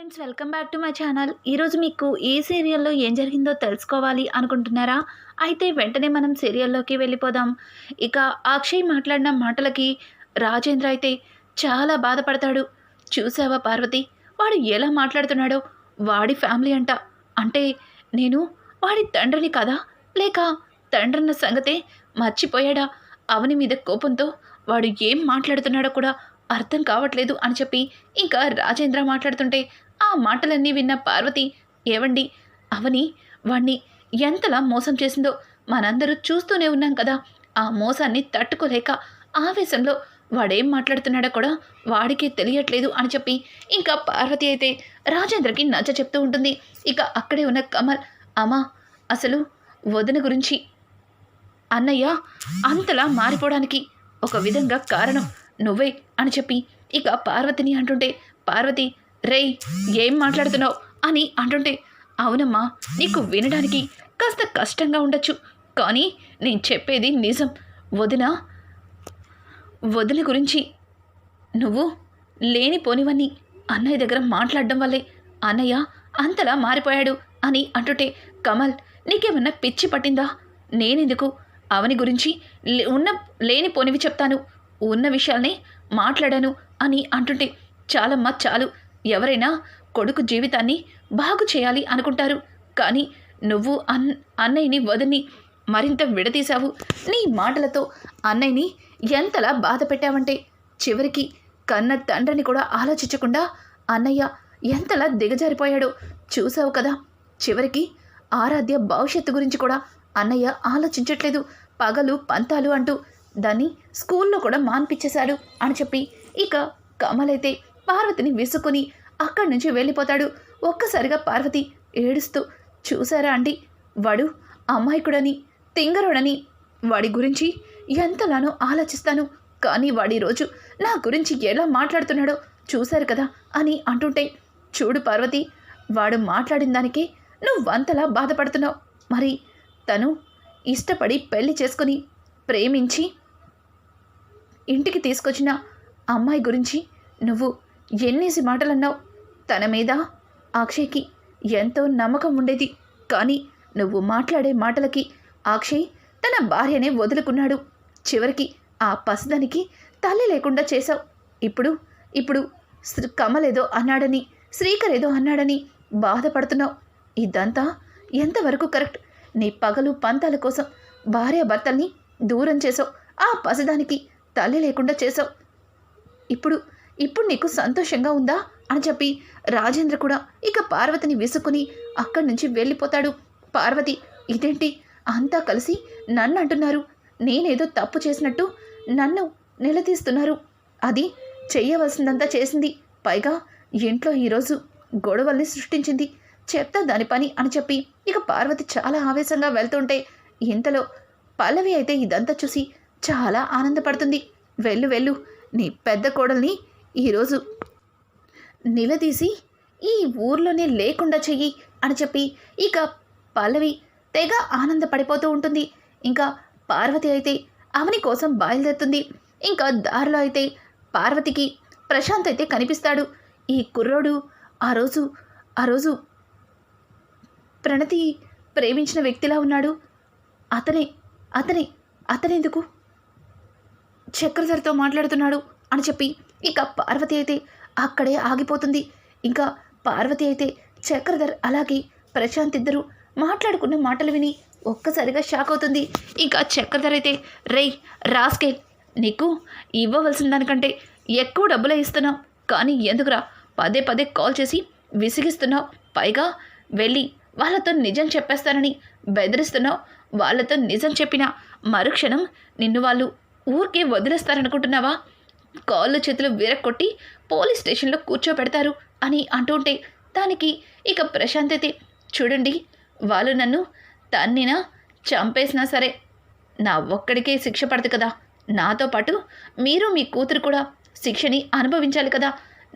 Friends, welcome back to my channel. ఈరోజు మీకు ఏ సీరియల్లో ఏం జరిగిందో తెలుసుకోవాలి అనుకుంటున్నారా? అయితే వెంటనే మనం సీరియల్లోకి వెళ్ళిపోదాం. ఇక అక్షయ్ మాట్లాడిన మాటలకి రాజేంద్ర అయితే చాలా బాధపడతాడు. చూసావా పార్వతి, వాడు ఎలా మాట్లాడుతున్నాడో? వాడి ఫ్యామిలీ అంట. అంటే నేను వాడి తండ్రిని కదా, లేక తండ్రన్న సంగతే మర్చిపోయాడా? అవని మీద కోపంతో వాడు ఏం మాట్లాడుతున్నాడో కూడా అర్థం కావట్లేదు అని చెప్పి ఇంకా రాజేంద్ర మాట్లాడుతుంటే ఆ మాటలన్నీ విన్న పార్వతి, ఏవండి, అవని వాణ్ణి ఎంతలా మోసం చేసిందో మనందరూ చూస్తూనే ఉన్నాం కదా. ఆ మోసాన్ని తట్టుకోలేక ఆవేశంలో వాడేం మాట్లాడుతున్నాడో కూడా వాడికి తెలియట్లేదు అని చెప్పి ఇంకా పార్వతి అయితే రాజేంద్రకి నచ్చ చెప్తూ ఉంటుంది. ఇక అక్కడే ఉన్న కమల్, అమ్మా, అసలు వదిన గురించి అన్నయ్య అంతలా మారిపోవడానికి ఒక విధంగా కారణం నువ్వే అని చెప్పి ఇక పార్వతిని అంటుంటే, పార్వతి, రేయ్, ఏం మాట్లాడుతున్నావు అని అంటుంటే, అవునమ్మా, నీకు వినడానికి కాస్త కష్టంగా ఉండొచ్చు, కానీ నేను చెప్పేది నిజం. వదిన గురించి నువ్వు లేనిపోనివన్నీ అన్నయ్య దగ్గర మాట్లాడడం వల్లే అన్నయ్య అంతలా మారిపోయాడు అని అంటుంటే, కమల్, నీకేమన్నా పిచ్చి పట్టిందా? నేనెందుకు అవని గురించి లేనిపోనివి చెప్తాను, ఉన్న విషయాల్ని మాట్లాడాను అని అంటుంటే, చాలమ్మా చాలు, ఎవరైనా కొడుకు జీవితాన్ని బాగు చేయాలి అనుకుంటారు, కానీ నువ్వు అన్నయ్యని వదిని మరింత విడదీశావు. నీ మాటలతో అన్నయ్యని ఎంతలా బాధ పెట్టావంటే చివరికి కన్న తండ్రిని కూడా ఆలోచించకుండా అన్నయ్య ఎంతలా దిగజారిపోయాడో చూసావు కదా. చివరికి ఆరాధ్య భవిష్యత్తు గురించి కూడా అన్నయ్య ఆలోచించట్లేదు. పగలు పంతాలు అంటూ దాన్ని స్కూల్లో కూడా మాన్పించేశాడు అని చెప్పి ఇక కమల్ అయితే పార్వతిని విసుక్కుని అక్కడి నుంచి వెళ్ళిపోతాడు. ఒక్కసారిగా పార్వతి ఏడుస్తూ, చూసారా అండి, వాడు అమాయకుడని, తింగరుడని, వాడి గురించి ఎంతలానో ఆలోచిస్తాను, కానీ వాడి రోజు నా గురించి ఎలా మాట్లాడుతున్నాడో చూశారు కదా అని అంటుంటే, చూడు పార్వతి, వాడు మాట్లాడిన దానికి నువ్వంతలా బాధపడుతున్నావు. మరి తను ఇష్టపడి పెళ్లి చేసుకుని ప్రేమించి ఇంటికి తీసుకొచ్చిన అమ్మాయి గురించి నువ్వు ఎన్నేసి మాటలన్నావు. తన మీద అక్షయ్కి ఎంతో నమ్మకం ఉండేది, కానీ నువ్వు మాట్లాడే మాటలకి అక్షయ్ తన భార్యనే వదులుకున్నాడు. చివరికి ఆ పసిదానికి తల్లి లేకుండా చేశావు. ఇప్పుడు కమల్ ఏదో అన్నాడని, శ్రీకర్ ఏదో అన్నాడని బాధపడుతున్నావు. ఇదంతా ఎంతవరకు కరెక్ట్? నీ పగలు పంతాల కోసం భార్యాభర్తల్ని దూరం చేసావు, ఆ పసిదానికి తల్లి లేకుండా చేసావు. ఇప్పుడు నీకు సంతోషంగా ఉందా అని చెప్పి రాజేంద్ర కూడా ఇక పార్వతిని విసుక్కుని అక్కడి నుంచి వెళ్ళిపోతాడు. పార్వతి, ఇదేంటి అంతా కలిసి నన్ను అంటున్నారు, నేనేదో తప్పు చేసినట్టు నన్ను నిలదీస్తున్నారు. అది చెయ్యవలసిందంతా చేసింది, పైగా ఇంట్లో ఈరోజు గొడవల్ని సృష్టించింది, చెప్తా దాని పని అని చెప్పి ఇక పార్వతి చాలా ఆవేశంగా వెళ్తుంటే ఇంతలో పల్లవి అయితే ఇదంతా చూసి చాలా ఆనందపడుతుంది. వెళ్ళు, నీ పెద్ద కోడల్ని ఈరోజు నిలదీసి ఈ ఊర్లోనే లేకుండా చెయ్యి అని చెప్పి ఇక పల్లవి తెగ ఆనందపడిపోతూ ఉంటుంది. ఇంకా పార్వతి అయితే అవని కోసం బయలుదేరుతుంది. ఇంకా దారిలో అయితే పార్వతికి ప్రశాంత్ అయితే కనిపిస్తాడు. ఈ కుర్రోడు ఆ రోజు ప్రణతి ప్రేమించిన వ్యక్తిలా ఉన్నాడు. అతనెందుకు చక్రధర్తో మాట్లాడుతున్నాడు అని చెప్పి ఇక పార్వతి అయితే అక్కడే ఆగిపోతుంది. ఇంకా పార్వతి అయితే చక్రధర్ అలాగే ప్రశాంత్ ఇద్దరు మాట్లాడుకున్న మాటలు విని ఒక్కసారిగా షాక్ అవుతుంది. ఇంకా చక్రధర్ అయితే, రేయ్ రాస్కేల్, నీకు ఇవ్వవలసిన దానికంటే ఎక్కువ డబ్బులే ఇస్తున్నావు, కానీ ఎందుకురా పదే కాల్ చేసి విసిగిస్తున్నావు? పైగా వెళ్ళి వాళ్ళతో నిజం చెప్పేస్తానని బెదిరిస్తున్నావు. వాళ్ళతో నిజం చెప్పిన మరుక్షణం నిన్ను వాళ్ళు ఊరికే వదిలేస్తారనుకుంటున్నావా? కాళ్ళు చేతులు విరక్కొట్టి పోలీస్ స్టేషన్లో కూర్చోబెడతారు అని అంటుంటే దానికి ఇక ప్రశాంత్ అయితే, చూడండి, వాళ్ళు నన్ను తన్నినా చంపేసినా సరే నా ఒక్కడికే శిక్ష పడదు కదా, నాతో పాటు మీరు మీ కూతురు కూడా శిక్షని అనుభవించాలి కదా.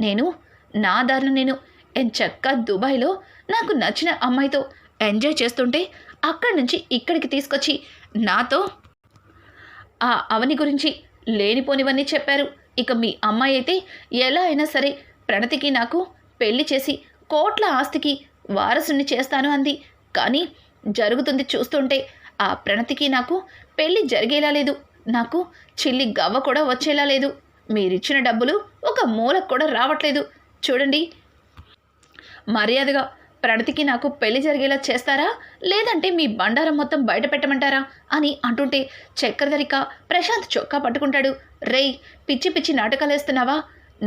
నేను నా దారిలో నేను ఎంచక్కా దుబాయ్లో నాకు నచ్చిన అమ్మాయితో ఎంజాయ్ చేస్తుంటే అక్కడి నుంచి ఇక్కడికి తీసుకొచ్చి నాతో ఆ అవని గురించి లేనిపోనివన్నీ చెప్పారు. ఇక మీ అమ్మాయి అయితే ఎలా అయినా సరే ప్రణతికి నాకు పెళ్లి చేసి కోట్ల ఆస్తికి వారసుని చేస్తాను అంది. కానీ జరుగుతుంది చూస్తుంటే ఆ ప్రణతికి నాకు పెళ్లి జరిగేలా లేదు. నాకు చిల్లి గవ్వ కూడా వచ్చేలా లేదు. మీరిచ్చిన డబ్బులు ఒక మూలకు కూడా రావట్లేదు. చూడండి, మర్యాదగా ప్రణతికి నాకు పెళ్లి జరిగేలా చేస్తారా, లేదంటే మీ బండారం మొత్తం బయట పెట్టమంటారా అని అంటుంటే చక్రధరిక ప్రశాంత్ చొక్కా పట్టుకుంటాడు. రేయ్, పిచ్చి పిచ్చి నాటకాలేస్తున్నావా?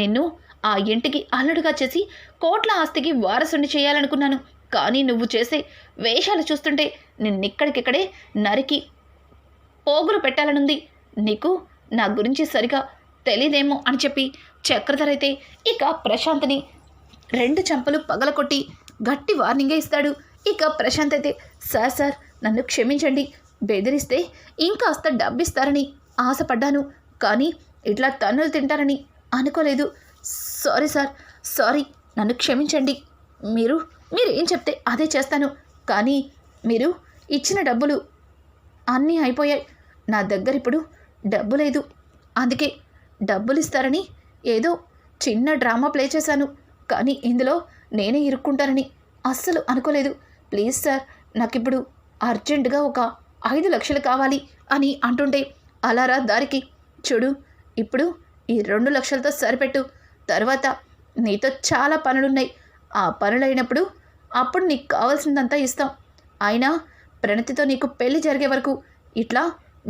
నిన్ను ఆ ఇంటికి అల్లుడుగా చేసి కోట్ల ఆస్తికి వారసుని చేయాలనుకున్నాను. కానీ నువ్వు చేసే వేషాలు చూస్తుంటే నిన్నిక్కడికిక్కడే నరికి పోగులు పెట్టాలనుంది. నీకు నా గురించి సరిగా తెలీదేమో అని చెప్పి చక్రధర్ అయితే ఇక ప్రశాంత్ని 2 చెంపలు పగలకొట్టి గట్టి వార్నింగే ఇస్తాడు. ఇక ప్రశాంత్ అయితే సార్ నన్ను క్షమించండి. బెదిరిస్తే ఇంకాస్త డబ్బిస్తారని ఆశపడ్డాను. కానీ ఇట్లా తన్నులు తింటారని అనుకోలేదు. సారీ సార్, సారీ, నన్ను క్షమించండి. మీరు ఏం చెప్తే అదే చేస్తాను. కానీ మీరు ఇచ్చిన డబ్బులు అన్నీ అయిపోయాయి. నా దగ్గర ఇప్పుడు డబ్బు లేదు. అందుకే డబ్బులు ఇస్తారని ఏదో చిన్న డ్రామా ప్లే చేశాను. కానీ ఇందులో నేనే ఇరుక్కుంటానని అస్సలు అనుకోలేదు. ప్లీజ్ సార్, నాకిప్పుడు అర్జెంటుగా ఒక 5 లక్షలు కావాలి అని అంటుంటే అలారా దారికి. చూడు, ఇప్పుడు ఈ 2 లక్షలతో సరిపెట్టు. తర్వాత నీతో చాలా పనులున్నాయి. ఆ పనులైనప్పుడు అప్పుడు నీకు కావాల్సిందంతా ఇస్తాం. అయినా ప్రణతితో నీకు పెళ్లి జరిగే వరకు ఇట్లా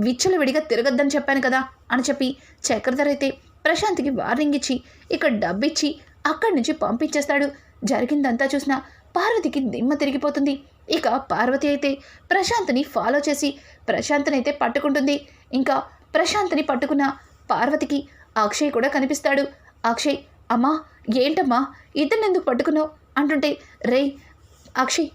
విచ్చలవిడిగా తిరగద్దని చెప్పాను కదా అని చెప్పి చక్రధర్ అయితే ప్రశాంత్కి వార్నింగ్ ఇచ్చి ఇక డబ్బిచ్చి అక్కడి నుంచి పంపించేస్తాడు. జరిగిందంతా చూసిన పార్వతికి దిమ్మ తిరిగిపోతుంది. ఇక పార్వతి అయితే ప్రశాంత్ని ఫాలో చేసి ప్రశాంత్ని అయితే పట్టుకుంటుంది. ఇంకా ప్రశాంత్ని పట్టుకున్న పార్వతికి అక్షయ్ కూడా కనిపిస్తాడు. అక్షయ్, అమ్మా ఏంటమ్మా ఇతన్ని ఎందుకు పట్టుకున్నావు అంటుంటే, రేయ్ అక్షయ్,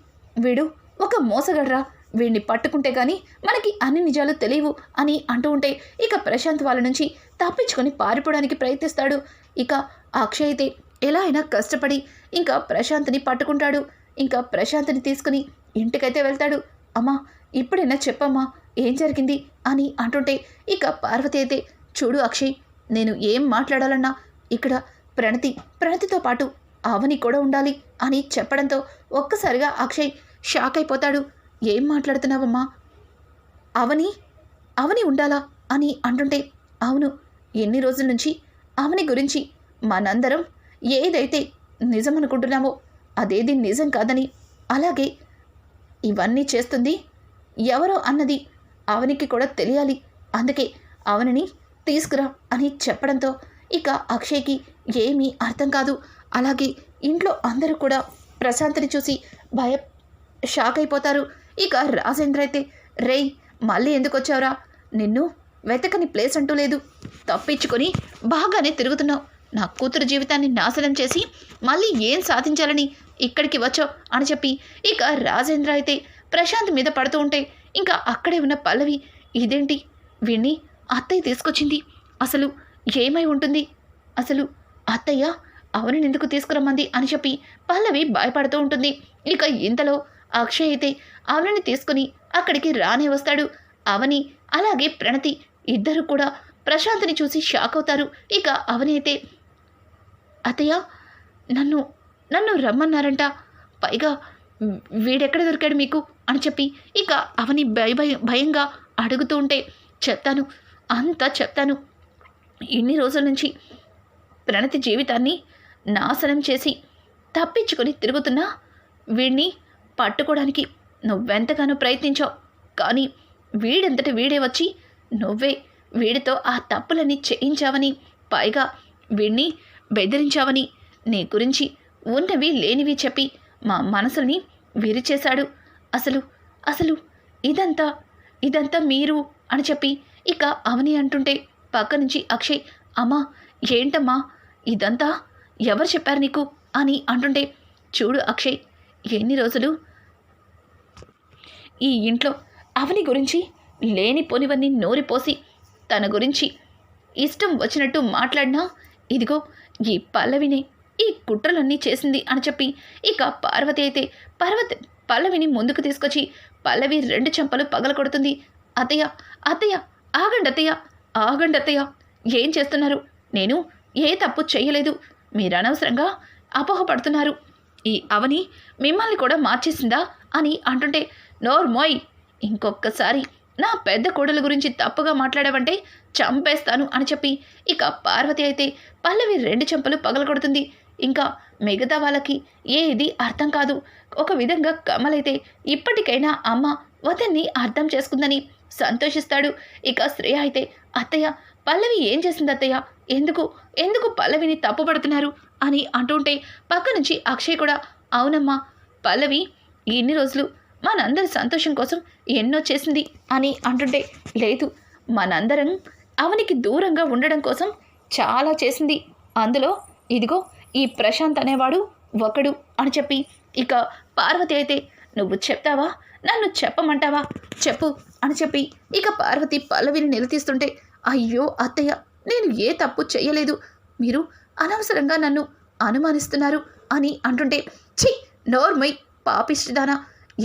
వీడు ఒక మోసగడ్రా. వీడిని పట్టుకుంటే కానీ మనకి అన్ని నిజాలు తెలియవు అని అంటూ ఉంటే ఇక ప్రశాంత్ వాళ్ళ నుంచి తప్పించుకొని పారిపోవడానికి ప్రయత్నిస్తాడు. ఇక అక్షయ్ అయితే ఎలా అయినా కష్టపడి ఇంకా ప్రశాంత్ని పట్టుకుంటాడు. ఇంకా ప్రశాంత్ని తీసుకుని ఇంటికైతే వెళ్తాడు. అమ్మా, ఇప్పుడైనా చెప్పమ్మా ఏం జరిగింది అని అంటుంటే ఇక పార్వతి అయితే, చూడు అక్షయ్, నేను ఏం మాట్లాడాలన్నా ఇక్కడ ప్రణతితో పాటు అవని కూడా ఉండాలి అని చెప్పడంతో ఒక్కసారిగా అక్షయ్ షాక్ అయిపోతాడు. ఏం మాట్లాడుతున్నావమ్మా? అవని ఉండాలా అని అంటుంటే, అవును, ఎన్ని రోజుల నుంచి అవని గురించి మనందరం ఏదైతే నిజం అనుకుంటున్నామో అదేది నిజం కాదని, అలాగే ఇవన్నీ చేస్తుంది ఎవరో అన్నది అవనికి కూడా తెలియాలి. అందుకే అవనిని తీసుకురా అని చెప్పడంతో ఇక అక్షయ్కి ఏమీ అర్థం కాదు. అలాగే ఇంట్లో అందరూ కూడా ప్రశాంత్ని చూసి షాక్ అయిపోతారు. ఇక రాజేంద్ర అయితే, రేయ్ మళ్ళీ ఎందుకు వచ్చావురా? నిన్ను వెతకని ప్లేస్ అంటూ లేదు. తప్పించుకొని బాగానే తిరుగుతున్నావు. నా కూతురు జీవితాన్ని నాశనం చేసి మళ్ళీ ఏం సాధించాలని ఇక్కడికి వచ్చావు అని చెప్పి ఇక రాజేంద్ర అయితే ప్రశాంత్ మీద పడుతూ ఉంటే ఇంకా అక్కడే ఉన్న పల్లవి, ఇదేంటి వీణ్ణి అత్తయ్య తీసుకొచ్చింది, అసలు ఏమై ఉంటుంది, అసలు అత్తయ్య అవని ఎందుకు తీసుకురమ్మంది అని చెప్పి పల్లవి భయపడుతూ ఉంటుంది. ఇక ఇంతలో అక్షయ్ అయితే అవనిని తీసుకుని అక్కడికి రానే వస్తాడు. అవని అలాగే ప్రణతి ఇద్దరు కూడా ప్రశాంత్ని చూసి షాక్ అవుతారు. ఇక అవని అయితే, అత్తయ్య నన్ను రమ్మన్నారంట, పైగా వీడెక్కడ దొరికాడు మీకు అని చెప్పి ఇక అవని భయంగా అడుగుతూ ఉంటే, చెప్తాను, అంతా చెప్తాను. ఇన్ని రోజుల నుంచి ప్రణతి జీవితాన్ని నాశనం చేసి తప్పించుకొని తిరుగుతున్నా వీడిని పట్టుకోవడానికి నువ్వెంతగానో ప్రయత్నించావు. కానీ వీడంతటి వీడే వచ్చి నువ్వే వీడితో ఆ తప్పులన్నీ చేయించావని, పైగా వీడిని బెదిరించావని, నీ గురించి ఉన్నవి లేనివి చెప్పి మా మనసుల్ని విరిచేశాడు. అసలు ఇదంతా మీరు అని చెప్పి ఇక అవని అంటుంటే పక్క నుంచి అక్షయ్, అమ్మా ఏంటమ్మా ఇదంతా ఎవరు చెప్పారు నీకు అని అంటుంటే, చూడు అక్షయ్, ఎన్ని రోజులు ఈ ఇంట్లో అవని గురించి లేనిపోనివన్నీ నోరిపోసి తన గురించి ఇష్టం వచ్చినట్టు మాట్లాడినా ఇదిగో ఈ పల్లవిని ఈ కుట్రలన్నీ చేసింది అని చెప్పి ఇక పార్వతి అయితే పల్లవిని ముందుకు తీసుకొచ్చి పల్లవి 2 చెంపలు పగల కొడుతుంది. అత్తయ్య ఆగండి అత్తయ్య, ఏం చేస్తున్నారు? నేను ఏ తప్పు చేయలేదు. మీరు అనవసరంగా అపోహపడుతున్నారు. ఈ అవని మిమ్మల్ని కూడా మార్చేసిందా అని అంటుంటే, నోర్మోయ్, ఇంకొక్కసారి నా పెద్ద కోడల గురించి తప్పుగా మాట్లాడావంటే చంపేస్తాను అని చెప్పి ఇక పార్వతి అయితే పల్లవి 2 చెంపలు పగలగొడుతుంది. ఇంకా మిగతా వాళ్ళకి ఏది అర్థం కాదు. ఒక విధంగా కమలైతే ఇప్పటికైనా అమ్మ వతన్ని అర్థం చేసుకుందని సంతోషిస్తాడు. ఇక శ్రేయ అయితే, అత్తయ్య, పల్లవి ఏం చేసింది అత్తయ్య, ఎందుకు పల్లవిని తప్పుపడుతున్నారు అని అంటుంటే పక్క నుంచి అక్షయ్ కూడా, అవునమ్మా, పల్లవి ఇన్ని రోజులు మనందరి సంతోషం కోసం ఎన్నో చేసింది అని అంటుంటే, లేదు, మనందరం అవనికి దూరంగా ఉండడం కోసం చాలా చేసింది. అందులో ఇదిగో ఈ ప్రశాంత్ అనేవాడు ఒకడు అని చెప్పి ఇక పార్వతి అయితే, నువ్వు చెప్తావా, నన్ను చెప్పమంటావా, చెప్పు అని చెప్పి ఇక పార్వతి పల్లవిని నిలదీస్తుంటే, అయ్యో అత్తయ్య, నేను ఏ తప్పు చెయ్యలేదు, మీరు అనవసరంగా నన్ను అనుమానిస్తున్నారు అని అంటుంటే, ఛీ, నోర్మై పాపిష్టిదానా,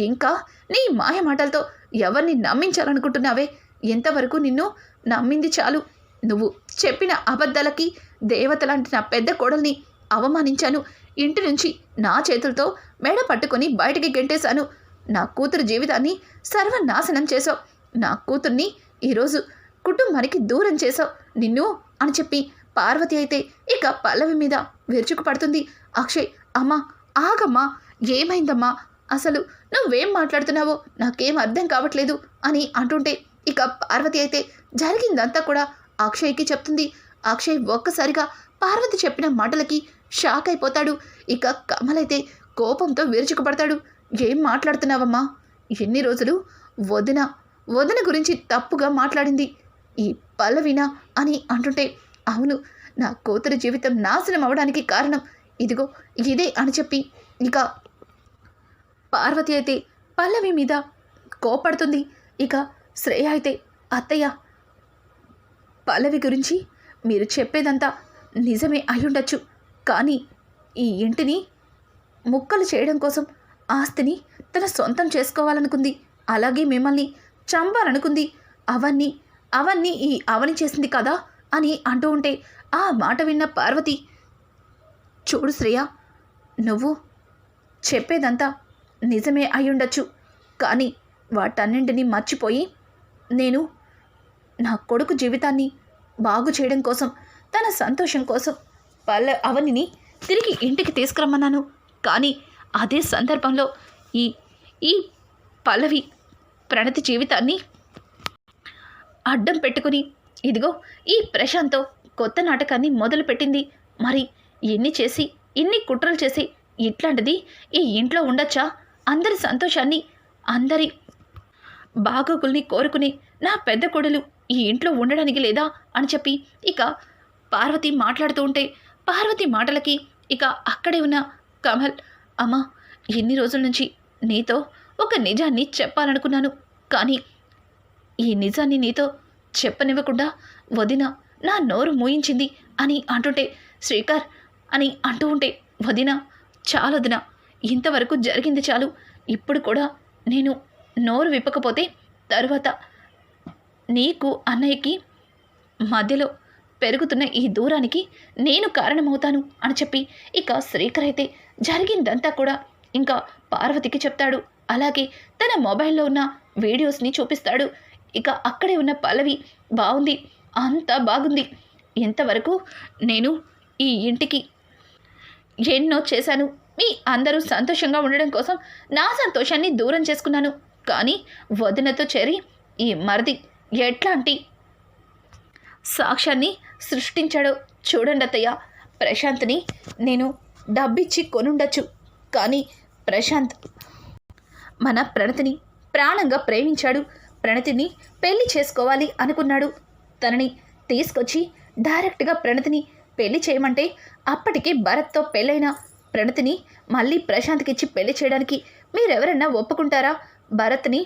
ఇంకా నీ మాయ మాటలతో ఎవరిని నమ్మించాలనుకుంటున్నావే, ఎంతవరకు నిన్ను నమ్మింది చాలు. నువ్వు చెప్పిన అబద్ధాలకి దేవత లాంటి నా పెద్ద కోడల్ని అవమానించాను. ఇంటి నుంచి నా చేతులతో మెడ పట్టుకొని బయటికి గెంటేశాను. నా కూతురు జీవితాన్ని సర్వనాశనం చేశావు. నా కూతుర్ని ఈరోజు కుటుంబానికి దూరం చేశావు నిన్ను అని చెప్పి పార్వతి అయితే ఇక పల్లవి మీద విరుచుకు పడుతుంది. అక్షయ్, అమ్మా, ఆగమ్మా, ఏమైందమ్మా, అసలు నువ్వేం మాట్లాడుతున్నావో నాకేం అర్థం కావట్లేదు అని అంటుంటే ఇక పార్వతి అయితే జరిగిందంతా కూడా అక్షయ్కి చెప్తుంది. అక్షయ్ ఒక్కసారిగా పార్వతి చెప్పిన మాటలకి షాక్ అయిపోతాడు. ఇక కమలైతే కోపంతో విరుచుకుపడతాడు. ఏం మాట్లాడుతున్నావమ్మా, ఎన్ని రోజులు వదిన గురించి తప్పుగా మాట్లాడింది ఈ పల్లవినా అని అంటుంటే, అవును, నా కూతురి జీవితం నాశనం అవడానికి కారణం ఇదిగో ఇదే అని చెప్పి ఇక పార్వతి అయితే పల్లవి మీద కోపడుతుంది. ఇక శ్రేయ అయితే, అత్తయ్య, పల్లవి గురించి మీరు చెప్పేదంతా నిజమే అయ్యుండొచ్చు, కానీ ఈ ఇంటిని ముక్కలు చేయడం కోసం ఆస్తిని తన సొంతం చేసుకోవాలనుకుంది, అలాగే మిమ్మల్ని చంపాలనుకుంది, అవన్నీ ఈ అవని చేసింది కదా అని అంటూ ఉంటే ఆ మాట విన్న పార్వతి, చూడు శ్రేయ, నువ్వు చెప్పేదంతా నిజమే అయ్యుండొచ్చు, కానీ వాటన్నింటినీ మర్చిపోయి నేను నా కొడుకు జీవితాన్ని బాగు చేయడం కోసం, తన సంతోషం కోసం అవనిని తిరిగి ఇంటికి తీసుకురమ్మన్నాను. కానీ అదే సందర్భంలో ఈ పల్లవి ప్రణతి జీవితాన్ని అడ్డం పెట్టుకుని ఇదిగో ఈ ప్రశాంత్తో కొత్త నాటకాన్ని మొదలుపెట్టింది. మరి ఇన్ని కుట్రలు చేసి ఇట్లాంటిది ఈ ఇంట్లో ఉండొచ్చా? అందరి సంతోషాన్ని, అందరి బాగోగుల్ని కోరుకుని నా పెద్ద కొడులు ఈ ఇంట్లో ఉండడానికి లేదా అని చెప్పి ఇక పార్వతి మాట్లాడుతూ ఉంటే పార్వతి మాటలకి ఇక అక్కడే ఉన్న కమల్, అమ్మా, ఎన్ని రోజుల నుంచి నీతో ఒక నిజాన్ని చెప్పాలనుకున్నాను, కానీ ఈ నిజాన్ని నీతో చెప్పనివ్వకుండా వదిన నా నోరు మూయించింది అని అంటుంటే, శ్రీకర్ అని అంటూ ఉంటే, వదిన, చాలొదిన, ఇంతవరకు జరిగింది చాలు, ఇప్పుడు కూడా నేను నోరు విప్పకపోతే తరువాత నీకు అన్నయ్యకి మధ్యలో పెరుగుతున్న ఈ దూరానికి నేను కారణమవుతాను అని చెప్పి ఇక శ్రీకర్ అయితే జరిగిందంతా కూడా ఇంకా పార్వతికి చెప్తాడు. అలాగే తన మొబైల్లో ఉన్న వీడియోస్ని చూపిస్తాడు. ఇక అక్కడే ఉన్న పల్లవి, బాగుంది, అంతా బాగుంది, ఇంతవరకు నేను ఈ ఇంటికి ఎన్నో చేశాను, మీ అందరూ సంతోషంగా ఉండడం కోసం నా సంతోషాన్ని దూరం చేసుకున్నాను, కానీ వదినతో చేరి ఈ మరిది ఎట్లాంటి సాక్ష్యాన్ని సృష్టించాడో చూడండి అత్తయ్య. ప్రశాంత్ని నేను డబ్బిచ్చి కొనుండొచ్చు, కానీ ప్రశాంత్ మన ప్రణతిని ప్రాణంగా ప్రేమించాడు, ప్రణతిని పెళ్లి చేసుకోవాలి అనుకున్నాడు. తనని తీసుకొచ్చి డైరెక్ట్గా ప్రణతిని పెళ్లి చేయమంటే అప్పటికే భరత్తో పెళ్ళైన ప్రణతిని మళ్ళీ ప్రశాంత్కిచ్చి పెళ్లి చేయడానికి మీరెవరన్నా ఒప్పుకుంటారా? భరత్ని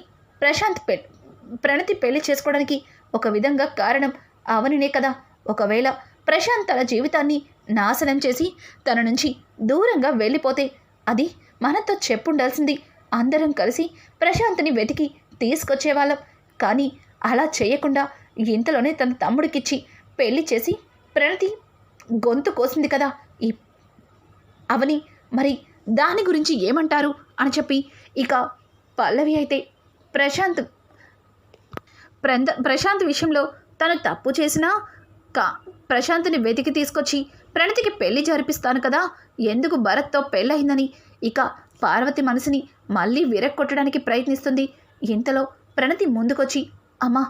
ప్రణతి పెళ్లి చేసుకోవడానికి ఒక విధంగా కారణం అవనినే కదా. ఒకవేళ ప్రశాంత్ తన జీవితాన్ని నాశనం చేసి తన నుంచి దూరంగా వెళ్ళిపోతే అది మనతో చెప్పుండాల్సింది. అందరం కలిసి ప్రశాంత్ని వెతికి తీసుకొచ్చేవాళ్ళం, కానీ అలా చేయకుండా ఇంతలోనే తన తమ్ముడికిచ్చి పెళ్లి చేసి ప్రణతి గొంతు కోసింది కదా ఈ అవని. మరి దాని గురించి ఏమంటారు అని చెప్పి ఇక పల్లవి అయితే ప్రశాంత్ విషయంలో తను తప్పు చేసినా ప్రశాంత్ని వెతికి తీసుకొచ్చి ప్రణతికి పెళ్లి జరిపిస్తాను కదా, ఎందుకు భరత్తో పెళ్ళయిందని ఇక పార్వతి మనసుని మళ్ళీ విరక్కొట్టడానికి ప్రయత్నిస్తుంది. ఇంతలో ప్రణతి ముందుకొచ్చి, అమ్మా,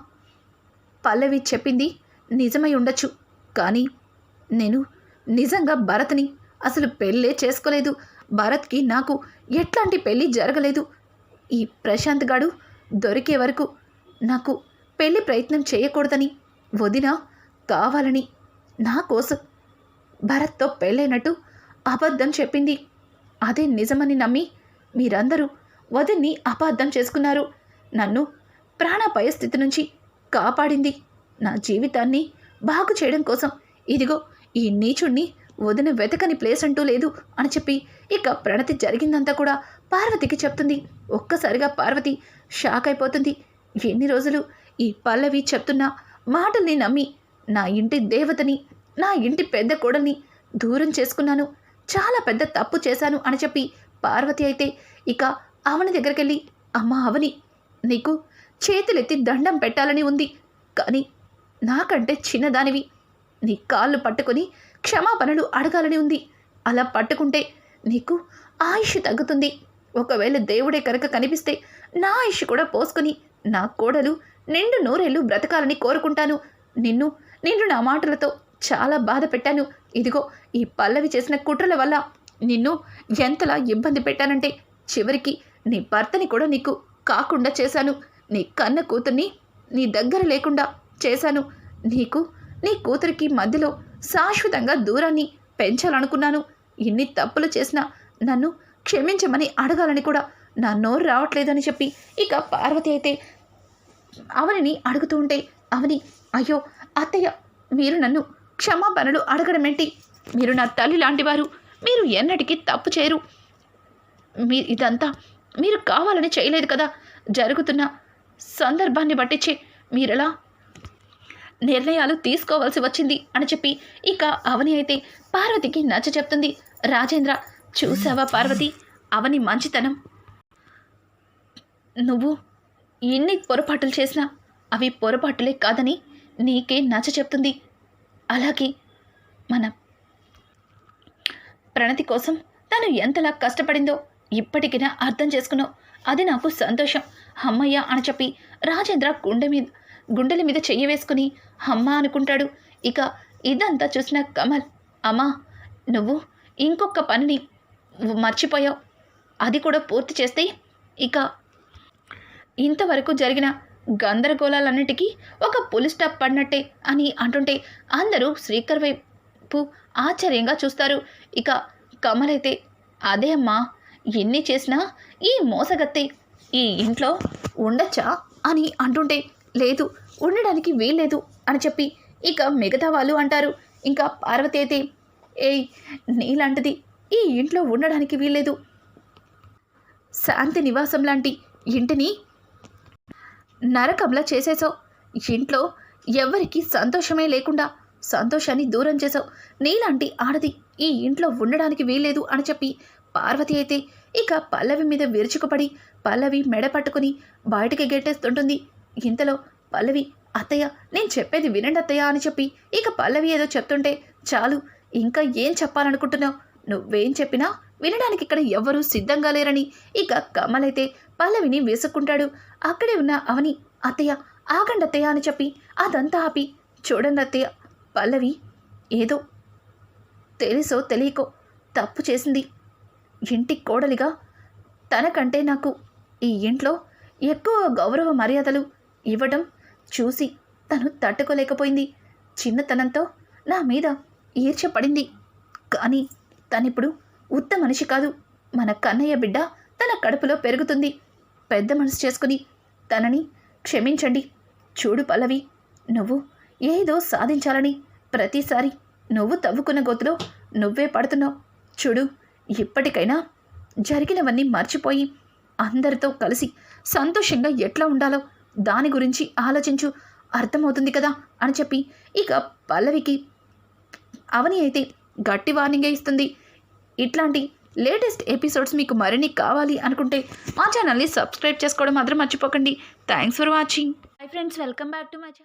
పల్లవి చెప్పింది నిజమై ఉండొచ్చు, కానీ నేను నిజంగా భరత్ని అసలు పెళ్ళే చేసుకోలేదు. భరత్కి నాకు ఎట్లాంటి పెళ్ళి జరగలేదు. ఈ ప్రశాంత్ గాడు దొరికే వరకు నాకు పెళ్లి ప్రయత్నం చేయకూడదని వదిన కావాలని నా కోసం భరత్తో పెళ్ళైనట్టు అబద్ధం చెప్పింది. అదే నిజమని నమ్మి మీరందరూ వదిన్ని అబద్ధం చేసుకున్నారు. నన్ను ప్రాణాపాయ స్థితి నుంచి కాపాడింది. నా జీవితాన్ని బాగు చేయడం కోసం ఇదిగో ఈ నీచుణ్ణి వదిన వెతకని ప్లేస్ అంటూ లేదు అని చెప్పి ఇక ప్రణతి జరిగిందంతా కూడా పార్వతికి చెప్తుంది. ఒక్కసారిగా పార్వతి షాక్ అయిపోతుంది. ఎన్ని రోజులు ఈ పల్లవి చెప్తున్న మాటల్ని నమ్మి నా ఇంటి దేవతని, నా ఇంటి పెద్ద కోడల్ని దూరం చేసుకున్నాను, చాలా పెద్ద తప్పు చేశాను అని చెప్పి పార్వతి అయితే ఇక అవని దగ్గరికెళ్ళి, అమ్మా అవని, నీకు చేతులెత్తి దండం పెట్టాలని ఉంది, కానీ నాకంటే చిన్నదానివి, నీ కాళ్ళు పట్టుకొని క్షమాపణలు అడగాలని ఉంది. అలా పట్టుకుంటే నీకు ఆయుష్ తగ్గుతుంది. ఒకవేళ దేవుడే కనుక కనిపిస్తే నా ఆయుష్ కూడా పోసుకొని నా కోడలు నిండు నూరేళ్ళు బ్రతకాలని కోరుకుంటాను. నిన్ను నా మాటలతో చాలా బాధ పెట్టాను. ఇదిగో ఈ పల్లవి చేసిన కుట్రల వల్ల నిన్ను ఎంతలా ఇబ్బంది పెట్టానంటే చివరికి నీ భర్తని కూడా నీకు కాకుండా చేశాను. నీ కన్న కూతుర్ని నీ దగ్గర లేకుండా చేశాను. నీకు నీ కూతురికి మధ్యలో శాశ్వతంగా దూరాన్ని పెంచాలనుకున్నాను. ఇన్ని తప్పులు చేసినా నన్ను క్షమించమని అడగాలని కూడా నా నోరు రావట్లేదని చెప్పి ఇక పార్వతి అయితే అవనిని అడుగుతూ ఉంటే, అవని, అయ్యో అత్తయ్య, మీరు నన్ను క్షమాపణలు అడగడమేంటి? మీరు నా తల్లి లాంటివారు, మీరు ఎన్నటికీ తప్పు చేయరు. ఇదంతా మీరు కావాలని చేయలేదు కదా. జరుగుతున్న సందర్భాన్ని బట్టించి మీరెలా నిర్ణయాలు తీసుకోవాల్సి వచ్చింది అని చెప్పి ఇక అవని అయితే పార్వతికి నచ్చ చెప్తుంది. రాజేంద్ర, చూసావా పార్వతి, అవని మంచితనం. నువ్వు ఎన్ని పొరపాట్లు చేసినా అవి పొరపాటులే కాదని నీకే నచ్చ చెప్తుంది. అలాగే మన ప్రణతి కోసం తను ఎంతలా కష్టపడిందో ఇప్పటికైనా అర్థం చేసుకున్నావు. అది నాకు సంతోషం. అమ్మయ్య అని చెప్పి రాజేంద్ర గుండెల మీద చెయ్యి వేసుకుని అమ్మ అనుకుంటాడు. ఇక ఇదంతా చూసిన కమల్, అమ్మా, నువ్వు ఇంకొక పనిని మర్చిపోయావు. అది కూడా పూర్తి చేస్తే ఇక ఇంతవరకు జరిగిన గందరగోళాలన్నిటికీ ఒక పులి స్టాప్ పడినట్టే అని అంటుంటే అందరూ శ్రీకర్ వైపు ఆశ్చర్యంగా చూస్తారు. ఇక కమల్ అయితే, అదే అమ్మా, ఎన్ని చేసినా ఈ మోసగత్తే ఈ ఇంట్లో ఉండొచ్చా అని అంటుంటే, లేదు, ఉండడానికి వీల్లేదు అని చెప్పి ఇక మిగతా వాళ్ళు అంటారు. ఇంకా పార్వతి అయితే, ఏయ్, నీలాంటిది ఈ ఇంట్లో ఉండడానికి వీల్లేదు. శాంతి నివాసం లాంటి ఇంటిని నరకంలా చేసేసావు. ఇంట్లో ఎవరికి సంతోషమే లేకుండా సంతోషాన్ని దూరం చేసావు. నీలాంటి ఆడది ఈ ఇంట్లో ఉండడానికి వీల్లేదు అని చెప్పి పార్వతి అయితే ఇక పల్లవి మీద విరుచుకుపడి పల్లవి మెడ పట్టుకుని బయటికి గెట్టేస్తుంటుంది. ఇంతలో పల్లవి, అత్తయ్య, నేను చెప్పేది వినండి అత్తయ్య అని చెప్పి ఇక పల్లవి ఏదో చెప్తుంటే, చాలు, ఇంకా ఏం చెప్పాలనుకుంటున్నావు? నువ్వేం చెప్పినా వినడానికి ఇక్కడ ఎవ్వరూ సిద్ధంగా లేరని ఇక కమలైతే పల్లవిని వేసుకుంటాడు. అక్కడే ఉన్న అవని, అత్తయ్య, ఆగండి అత్తయ్య అని చెప్పి అదంతా ఆపి, చూడండి అత్తయ్య, పల్లవి ఏదో తెలుసో తెలియకో తప్పు చేసింది. ఇంటి కోడలిగా తనకంటే నాకు ఈ ఇంట్లో ఎక్కువ గౌరవ మర్యాదలు ఇవ్వడం చూసి తను తట్టుకోలేకపోయింది. చిన్నతనంతో నా మీద ఈర్ష్యపడింది. కానీ తనిప్పుడు ఉత్త మనిషి కాదు. మన కన్నయ్య బిడ్డ తన కడుపులో పెరుగుతుంది. పెద్ద మనసు చేసుకుని తనని క్షమించండి. చూడు పల్లవి, నువ్వు ఏదో సాధించాలని ప్రతిసారి నువ్వు తవ్వుకున్న గోతులో నువ్వే పడుతున్నావు. చూడు, ఇప్పటికైనా జరిగినవన్నీ మర్చిపోయి అందరితో కలిసి సంతోషంగా ఎట్లా ఉండాలో దాని గురించి ఆలోచించు, అర్థమవుతుంది కదా అని చెప్పి ఇక పల్లవికి అవని అయితే గట్టి వార్నింగే ఇస్తుంది. ఇట్లాంటి లేటెస్ట్ ఎపిసోడ్స్ మీకు మరిన్ని కావాలి అనుకుంటే మా ఛానల్ని సబ్స్క్రైబ్ చేసుకోవడం మాత్రం మర్చిపోకండి. Thanks for watching. Hi friends, welcome back to my channel.